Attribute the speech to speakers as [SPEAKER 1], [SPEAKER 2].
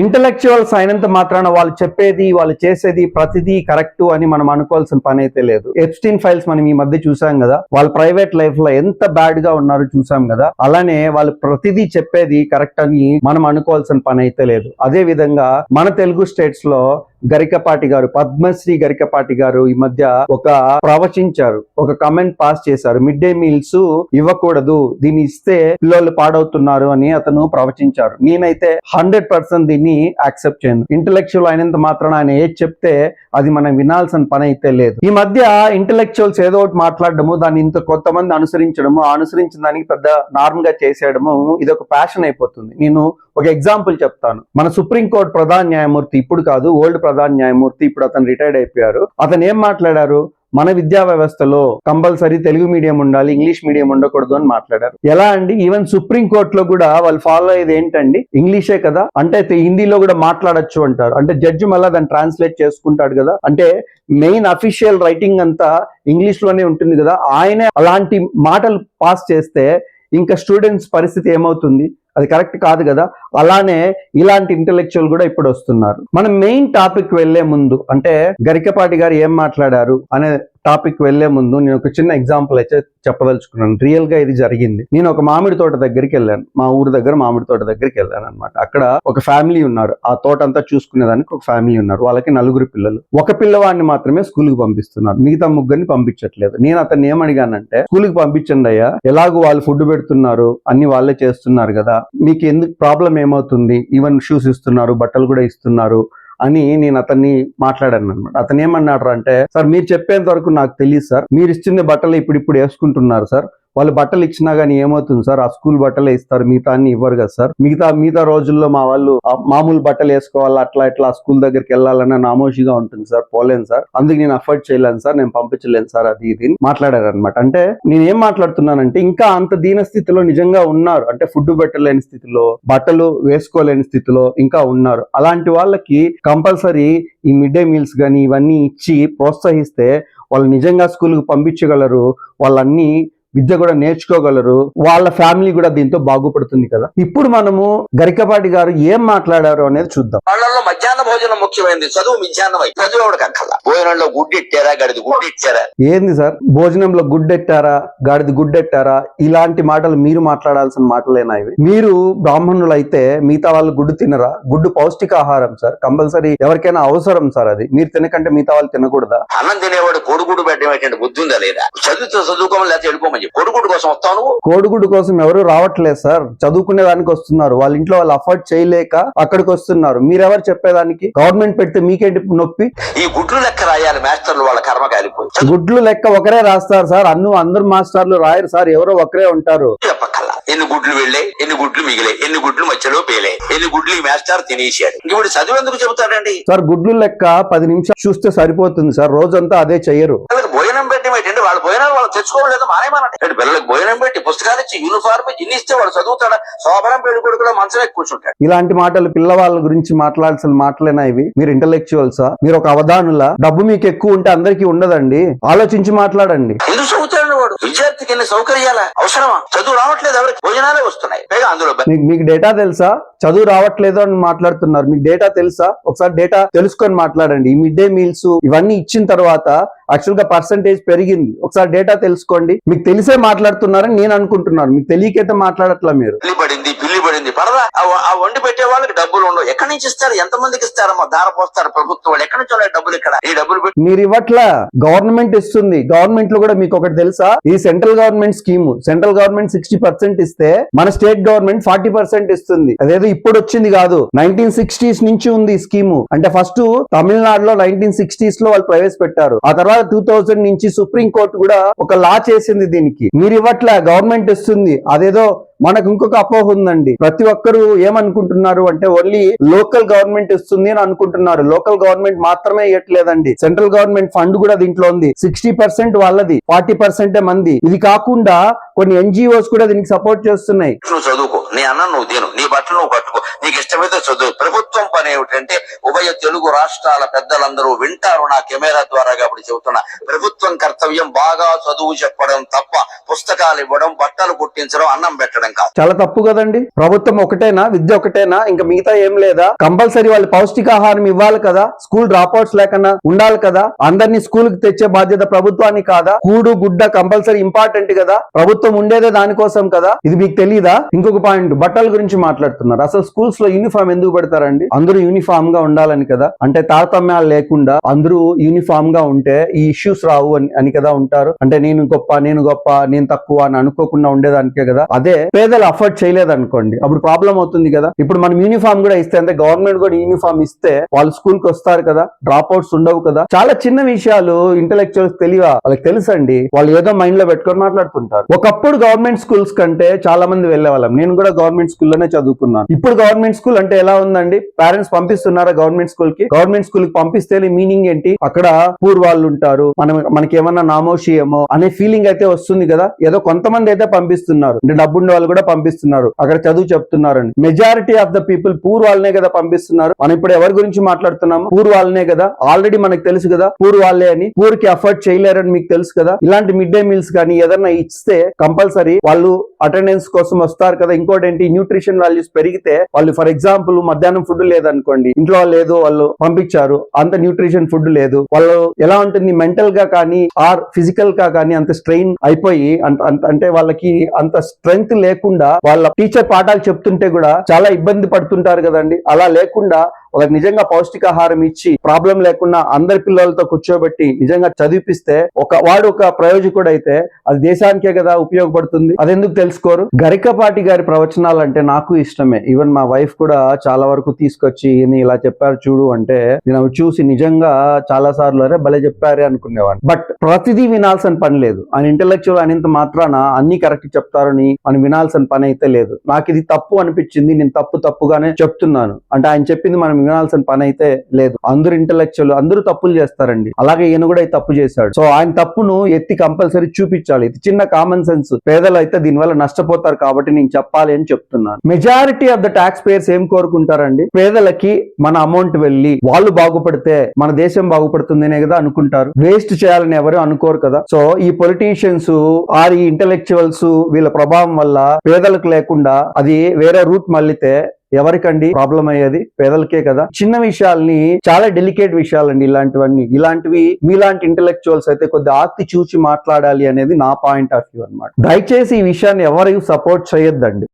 [SPEAKER 1] Intellectuals అయినంత మాత్రాన వాళ్ళు చెప్పేది వాళ్ళు చేసేది ప్రతిదీ కరెక్ట్ అని మనం అనుకోవాల్సిన పని అయితే లేదు. ఎప్స్టీన్ ఫైల్స్ మనం ఈ మధ్య చూసాం కదా, వాళ్ళ ప్రైవేట్ లైఫ్ లో ఎంత బ్యాడ్ గా ఉన్నారో చూసాం కదా. అలానే వాళ్ళు ప్రతిదీ చెప్పేది కరెక్ట్ అని మనం అనుకోవాల్సిన పని అయితే లేదు. అదే విధంగా మన తెలుగు స్టేట్స్ లో గరికపాటి గారు, పద్మశ్రీ గరికపాటి గారు ఈ మధ్య ఒక ప్రవచించారు, ఒక కమెంట్ పాస్ చేశారు. మిడ్ డే మీల్స్ ఇవ్వకూడదు, దీన్ని ఇస్తే పిల్లలు పాడవుతున్నారు అని అతను ప్రవచించారు. నేనైతే 100% దీన్ని యాక్సెప్ట్ చేయను. ఇంటలెక్చువల్ అయినంత మాత్రాన ఆయన ఏది చెప్తే అది మనం వినాల్సిన పని అయితే లేదు. ఈ మధ్య ఇంటలెక్చువల్స్ ఏదో ఒకటి మాట్లాడడము, దాన్ని ఇంత కొంతమంది అనుసరించడము, అనుసరించిన దానికి పెద్ద నార్మల్ గా చేసేయడము, ఇది ఒక ప్యాషన్ అయిపోతుంది. నేను ఒక ఎగ్జాంపుల్ చెప్తాను. మన సుప్రీంకోర్టు ప్రధాన న్యాయమూర్తి, ఇప్పుడు కాదు ఓల్డ్ ప్రధాన న్యాయమూర్తి, ఇప్పుడు అతను రిటైర్డ్ అయిపోయారు. అతను ఏం మాట్లాడారు, మన విద్యా వ్యవస్థలో కంపల్సరీ తెలుగు మీడియం ఉండాలి, ఇంగ్లీష్ మీడియం ఉండకూడదు అని మాట్లాడారు. ఎలా అండి, ఈవెన్ సుప్రీం కోర్టులో కూడా వాళ్ళు ఫాలో అయ్యేది ఏంటండి, ఇంగ్లీషే కదా, అంటే హిందీలో కూడా మాట్లాడొచ్చు అంటారు. అంటే జడ్జి మళ్ళీ దాన్ని ట్రాన్స్లేట్ చేసుకుంటాడు కదా, అంటే మెయిన్ అఫీషియల్ రైటింగ్ అంతా ఇంగ్లీష్ లోనే ఉంటుంది కదా. ఆయనే అలాంటి మాటలు పాస్ చేస్తే ఇంకా స్టూడెంట్స్ పరిస్థితి ఏమవుతుంది? అది కరెక్ట్ కాదు కదా. అలానే ఇలాంటి ఇంటెలెక్చువల్ కూడా ఇప్పుడు వస్తున్నారు. మనం మెయిన్ టాపిక్ వెళ్లే ముందు, అంటే గరికపాటి గారు ఏం మాట్లాడారు అనే టాపిక్ వెళ్లే ముందు నేను ఒక చిన్న ఎగ్జాంపుల్ అయితే చెప్పదలుచుకున్నాను. రియల్ గా ఇది జరిగింది. నేను ఒక మామిడి తోట దగ్గరికి వెళ్ళాను, మా ఊరు దగ్గర మామిడి తోట దగ్గరికి వెళ్ళాను అనమాట. అక్కడ ఒక ఫ్యామిలీ ఉన్నారు, ఆ తోట అంతా చూసుకునేదానికి ఒక ఫ్యామిలీ ఉన్నారు. వాళ్ళకి 4 పిల్లలు. ఒక పిల్లవాడిని మాత్రమే స్కూల్ కి పంపిస్తున్నారు, మిగతా 3 పంపించట్లేదు. నేను అతన్ని ఏమడిగానంటే, స్కూల్ కి పంపించండి అయ్యా, ఎలాగో వాళ్ళు ఫుడ్ పెడుతున్నారు, అన్ని వాళ్ళే చేస్తున్నారు కదా, మీకు ఎందుకు ప్రాబ్లం ఏమవుతుంది, ఈవెన్ షూస్ ఇస్తున్నారు, బట్టలు కూడా ఇస్తున్నారు అని నేను అతన్ని మాట్లాడాను అనమాట. అతను ఏమన్నాడు అంటే, సార్ మీరు చెప్పేంత వరకు నాకు తెలియదు సార్, మీరు ఇచ్చిన బట్టలు ఇప్పుడు వేసుకుంటున్నారు సార్, వాళ్ళు బట్టలు ఇచ్చినా గానీ ఏమవుతుంది సార్, ఆ స్కూల్ బట్టలే ఇస్తారు, మిగతా అన్ని ఇవ్వరు కదా సార్, మిగతా రోజుల్లో మా వాళ్ళు మామూలు బట్టలు వేసుకోవాలి, అట్లా ఇట్లా స్కూల్ దగ్గరికి వెళ్ళాలన్న నామోషిగా ఉంటుంది సార్, పోలేను సార్, అందుకు నేను అఫోర్డ్ చేయలేను సార్, నేను పంపించలేను సార్, అది ఇది మాట్లాడారు అనమాట. అంటే నేను ఏం మాట్లాడుతున్నానంటే, ఇంకా అంత దీన స్థితిలో నిజంగా ఉన్నారు, అంటే ఫుడ్ పెట్టలేని స్థితిలో, బట్టలు వేసుకోలేని స్థితిలో ఇంకా ఉన్నారు. అలాంటి వాళ్ళకి కంపల్సరీ ఈ మిడ్ డే మీల్స్ కానీ ఇవన్నీ ఇచ్చి ప్రోత్సహిస్తే వాళ్ళు నిజంగా స్కూల్కి పంపించగలరు, వాళ్ళన్నీ విద్య కూడా నేర్చుకోగలరు, వాళ్ళ ఫ్యామిలీ కూడా దీంతో బాగుపడుతుంది కదా. ఇప్పుడు మనము గరికపాటి గారు ఏం మాట్లాడారు అనేది చూద్దాం.
[SPEAKER 2] వాళ్ళలో మధ్యాహ్న భోజనం ముఖ్యమైనది, చదువు మిధ్యాహ్నం అయి చదువు ఎవరికి అక్కర్లా. భోజనంలో గుడ్డెట్టారా, గడిది గుడ్డెట్టారా,
[SPEAKER 1] ఏంది సార్ భోజనంలో గుడ్డెట్టారా, గాడిది గుడ్డెట్టారా, ఇలాంటి మాటలు మీరు మాట్లాడాల్సిన మాటలేనా ఇవి? మీరు బ్రాహ్మణులు అయితే మిగతా వాళ్ళు గుడ్డు తినరా? గుడ్డు పౌష్టికాహారం సార్, కంపల్సరీ ఎవరికైనా అవసరం సార్, అది మీరు తినకంటే మిగతా వాళ్ళు తినకూడదా?
[SPEAKER 2] అన్నం తినేవాడు కోడిగుడ్డు పెట్టడం బుద్ధి ఉందా లేదా? చదువుకోమని లేకపోతే వెళ్ళిపోమని. కోడిగుడ్డు కోసం వస్తాను,
[SPEAKER 1] కోడిగుడ్డు కోసం ఎవరు రావట్లేదు సార్, చదువుకునే దానికి వస్తున్నారు. వాళ్ళ ఇంట్లో వాళ్ళు అఫోర్డ్ చేయలేక అక్కడికి వస్తున్నారు. మీరెవరు చెప్పేదానికి? గవర్నమెంట్ పెడితే మీకేంటి నొప్పి?
[SPEAKER 2] ఈ గుడ్లు లెక్క రాయాలి మాస్టర్లు, వాళ్ళ కర్మ కాలిపోయి.
[SPEAKER 1] గుడ్లు లెక్క ఒకరే రాస్తారు సార్, అందరు మాస్టర్లు రాయరు సార్, ఎవరో ఒకరే ఉంటారు.
[SPEAKER 2] చెప్పక్కల్లా ఎన్ని గుడ్లు వెళ్ళే, ఎన్ని గుడ్లు మిగిలే, ఎన్ని గుడ్లు మధ్యలో పేలే, ఎన్ని గుడ్లు ఈ మాస్టర్ తినేసాడు. ఇప్పుడు చదువు ఎందుకు చెబుతాడండి
[SPEAKER 1] సార్? గుడ్లు లెక్క 10 నిమిషాలు చూస్తే సరిపోతుంది సార్, రోజంతా అదే చెయ్యరు.
[SPEAKER 2] భోజనం పెట్టి ఏంటంటే వాళ్ళ భోజనాలు వాళ్ళు తెచ్చుకోవలేదు, మానేమనండి. పిల్లలకు భోజనం పెట్టి పుస్తకాలు ఇచ్చి యూనిఫార్మ్ ఇన్ని ఇస్తే వాడు చదువుతాడా? శోభనం పెళ్లి కూడా మంచమే కూర్చుంటాడు.
[SPEAKER 1] ఇలాంటి మాటలు పిల్లవాళ్ళ గురించి మాట్లాడాల్సిన మాటలేనా ఇవి? మీరు ఇంటలెక్చువల్సా? మీరు ఒక అవధానులా? డబ్బు మీకు ఎక్కువ ఉంటే అందరికీ ఉండదండి, ఆలోచించి మాట్లాడండి.
[SPEAKER 2] ఎందుకు చదువుతాడు వాడు? విద్యార్థికి ఎన్ని సౌకర్యాల అవసరమా? చదువు రావట్లేదు, ఎవరికి భోజనాలే వస్తున్నాయి. పైగా అందులో
[SPEAKER 1] మీకు డేటా తెలుసా? చదువు రావట్లేదు అని మాట్లాడుతున్నారు, మీకు డేటా తెలుసా? ఒకసారి డేటా తెలుసుకొని మాట్లాడండి. ఈ మిడ్ డే మీల్స్ ఇవన్నీ ఇచ్చిన తర్వాత యాక్చువల్ గా పర్సంటేజ్ పెరిగింది, ఒకసారి డేటా తెలుసుకోండి. మీకు తెలిసే మాట్లాడుతున్నారని నేను అనుకుంటున్నాను, మీకు తెలియకైతే మాట్లాడట్లా. మీరు
[SPEAKER 2] పిల్లి పడింది పడదా? ఆ వండి పెట్టే వాళ్ళకి డబ్బులు ఉండవు, ఎక్కడి నుంచి ఇస్తారు? ఎంత మందికి ఇస్తారమ్మా? దార పోస్తారు ప్రభుత్వం వాళ్ళు, ఎక్కడి నుంచి ఉన్నాయి డబ్బులు? ఇక్కడ ఈ డబ్బులు
[SPEAKER 1] మీరు ఇవ్వట్లా, గవర్నమెంట్ ఇస్తుంది. గవర్నమెంట్ లో కూడా మీకు ఒకటి తెలుసా, ఈ central government scheme, central government 60% ఇస్తే మన స్టేట్ గవర్నమెంట్ 40% ఇస్తుంది. అదేదో ఇప్పుడు వచ్చింది కాదు, 1960s నుంచి ఉంది ఈ స్కీము. అంటే ఫస్ట్ తమిళనాడులో 1960s లో వాళ్ళు ప్రవేశపెట్టారు, ఆ తర్వాత 2000 నుంచి సుప్రీం కోర్టు కూడా ఒక లా చేసింది దీనికి. మీరు ఇవ్వట్లే, గవర్నమెంట్ ఇస్తుంది. అదేదో మనకు ఇంకొక అపోహ ఉందండి, ప్రతి ఒక్కరు ఏమనుకుంటున్నారు అంటే ఓన్లీ లోకల్ గవర్నమెంట్ ఇస్తుంది అని అనుకుంటున్నారు. లోకల్ గవర్నమెంట్ మాత్రమే ఇవ్వట్లేదండి, సెంట్రల్ గవర్నమెంట్ ఫండ్ కూడా దీంట్లో ఉంది. 60% వాళ్ళది, 40% మంది. ఇది కాకుండా కొన్ని NGOs కూడా దీనికి సపోర్ట్ చేస్తున్నాయి.
[SPEAKER 2] నువ్వు చదువుకో, నీ అన్నం నువ్వు తిను, నీ బట్టలు నువ్వు కట్టుకో, నీకు ఇష్టమైతే చదువు, ప్రభుత్వం పని ఏమిటంటే ఉభయ తెలుగు రాష్ట్రాల పెద్దలందరూ వింటారు నా కెమెరా ద్వారా కాబట్టి చెబుతున్నా, ప్రభుత్వం కర్తవ్యం బాగా చదువు చెప్పడం తప్ప పుస్తకాలు ఇవ్వడం, బట్టలు కుట్టించడం, అన్నం పెట్టడం కాదు.
[SPEAKER 1] చాలా తప్పు కదండి. ప్రభుత్వం ఒకటేనా, విద్య ఒకటేనా, ఇంకా మిగతా ఏం లేదా? కంపల్సరీ వాళ్ళు పౌష్టికాహారం ఇవ్వాలి కదా, స్కూల్ డ్రాప్ అవుట్స్ లేకుండా ఉండాలి కదా, అందరినీ స్కూల్ కి తెచ్చే బాధ్యత ప్రభుత్వానికి కాదా? కూడు గుడ్డ కంపల్సరీ ఇంపార్టెంట్ కదా, ప్రభుత్వం ఉండేదే దానికోసం కదా. ఇది మీకు తెలీదా? ఇంకొక పాయింట్, బట్టల గురించి మాట్లాడుతున్నారు. అసలు స్కూల్స్ లో యూనిఫామ్ ఎందుకు పెడతారండి? అందరూ యూనిఫామ్ గా ఉండాలని కదా, అంటే తారతమ్యాలు లేకుండా అందరూ యూనిఫామ్ గా ఉంటే ఈ ఇష్యూస్ రావు అని కదా ఉంటారు. అంటే నేను గొప్ప, నేను తక్కువ అని అనుకోకుండా ఉండేదానికే కదా. అదే పేదలు అఫోర్డ్ చేయలేదనుకోండి, అప్పుడు ప్రాబ్లం అవుతుంది కదా. ఇప్పుడు మనం యూనిఫామ్ కూడా ఇస్తే, అంటే గవర్నమెంట్ కూడా యూనిఫామ్ ఇస్తే వాళ్ళు స్కూల్ కి వస్తారు కదా, డ్రాప్ అవుట్స్ ఉండవు కదా. చాలా చిన్న విషయాలు ఇంటెలెక్చువల్స్ తెలియవా? వాళ్ళకి తెలుసండి, వాళ్ళు ఏదో మైండ్ లో పెట్టుకొని మాట్లాడుతుంటారు. ఒకప్పుడు గవర్నమెంట్ స్కూల్స్ కంటే చాలా మంది వెళ్లే వాళ్ళం. నేను కూడా గవర్నమెంట్ స్కూల్లోనే చదువుకున్నాను. ఇప్పుడు గవర్నమెంట్ స్కూల్ అంటే ఎలా ఉందండి? పేరెంట్స్ పంపిస్తున్నారా గవర్నమెంట్ స్కూల్ కి? గవర్నమెంట్ స్కూల్ కి పంపిస్తే మీనింగ్ ఏంటి? అక్కడ పూర్ వాళ్ళు ఉంటారు, మనకి ఏమన్నా నామోషియమో అనే ఫీలింగ్ అయితే వస్తుంది కదా. ఏదో కొంతమంది అయితే పంపిస్తున్నారు, అంటే డబ్బుండే వాళ్ళు కూడా పంపిస్తున్నారు, అక్కడ చదువు చెప్తున్నారని. Majority of the people poor వాళ్ళనే కదా పంపిస్తున్నారు. మనం ఇప్పుడు ఎవరి గురించి మాట్లాడుతున్నాము? పూర్ వాళ్ళనే కదా. ఆల్రెడీ మనకు తెలుసు కదా పూర్ వాళ్ళే అని. పూర్ కి అఫోర్డ్ చేయలేరని మీకు తెలుసు కదా. ఇలాంటి మిడ్ డే మీల్స్ కానీ ఏదన్నా ఇస్తే కంపల్సరీ వాళ్ళు అటెండెన్స్ కోసం వస్తారు కదా. ఇంకోటి ఏంటి, న్యూట్రిషన్ వాల్యూస్ పెరిగితే వాళ్ళు, ఫర్ ఎగ్జాంపుల్ మధ్యాహ్నం ఫుడ్ లేదనుకోండి, ఇంట్లో లేదు, వాళ్ళు పంపించారు, అంత న్యూట్రిషన్ ఫుడ్ లేదు, వాళ్ళు ఎలా ఉంటుంది మెంటల్ గా కానీ ఆర్ ఫిజికల్ గా కానీ అంత స్ట్రెయిన్ అయిపోయి అంటే వాళ్ళకి అంత స్ట్రెంగ్త్ లేకుండా వాళ్ళ టీచర్ పాఠాలు చెప్తుంటే కూడా చాలా ఇబ్బంది పడుతుంటారు కదండి. అలా లేకుండా వాళ్ళకి నిజంగా పౌష్టికాహారం ఇచ్చి ప్రాబ్లం లేకుండా అందరి పిల్లలతో కూర్చోబెట్టి నిజంగా చదివిపిస్తే వాడు ఒక ప్రయోజకుడు అయితే అది దేశానికే కదా ఉపయోగపడుతుంది. అదెందుకు తెలుసుకోరు? గరికపాటి గారి ప్రవచనాలు అంటే నాకు ఇష్టమే. ఈవెన్ మా వైఫ్ కూడా చాలా వరకు తీసుకొచ్చి ఇలా చెప్పారు చూడు అంటే నేను అవి చూసి నిజంగా చాలా సార్లు అరే భలే చెప్పారే అనుకునేవాడిని. బట్ ప్రతిదీ వినాల్సిన పని లేదు. ఆయన ఇంటెలెక్చువల్ అనేంత మాత్రాన అన్ని కరెక్ట్ చెప్తారని మనం వినాల్సిన పని అయితే లేదు. నాకు ఇది తప్పు అనిపించింది, నేను తప్పుగానే చెప్తున్నాను అంటే ఆయన చెప్పింది మనం వినాల్సిన పని అయితే లేదు. అందరూ ఇంటెలెక్చువల్, అందరూ తప్పులు చేస్తారండి. అలాగే ఈయన కూడా ఈ తప్పు చేశాడు. సో ఆయన తప్పును ఎత్తి కంపల్సరీ చూపించాలి. ఇది చిన్న కామన్ సెన్స్. పేదలు అయితే దీనివల్ల నష్టపోతారు కాబట్టి నేను చెప్పాలి అని చెప్తున్నాను. Majority of the tax payers ఏం కోరుకుంటారండి? పేదలకి మన అమౌంట్ వెళ్ళి వాళ్ళు బాగుపడితే మన దేశం బాగుపడుతుందనే కదా అనుకుంటారు. వేస్ట్ చేయాలని ఎవరు అనుకోరు కదా. సో ఈ పొలిటీషియన్స్ ఆర్ ఈ ఇంటెలెక్చువల్స్ వీళ్ళ ప్రభావం వల్ల పేదలకు లేకుండా అది వేరే రూట్ మళ్ళితే ఎవరికండి ప్రాబ్లం అయ్యేది? పేదలకే కదా. చిన్న విషయాల్ని, చాలా డెలికేట్ విషయాలండి ఇలాంటివి మీలాంటి ఇంటెలెక్చువల్స్ అయితే కొద్ది ఆర్తి చూచి మాట్లాడాలి అనేది నా పాయింట్ ఆఫ్ వ్యూ అన్నమాట. దయచేసి ఈ విషయాన్ని ఎవరు సపోర్ట్ చేయొద్దండి.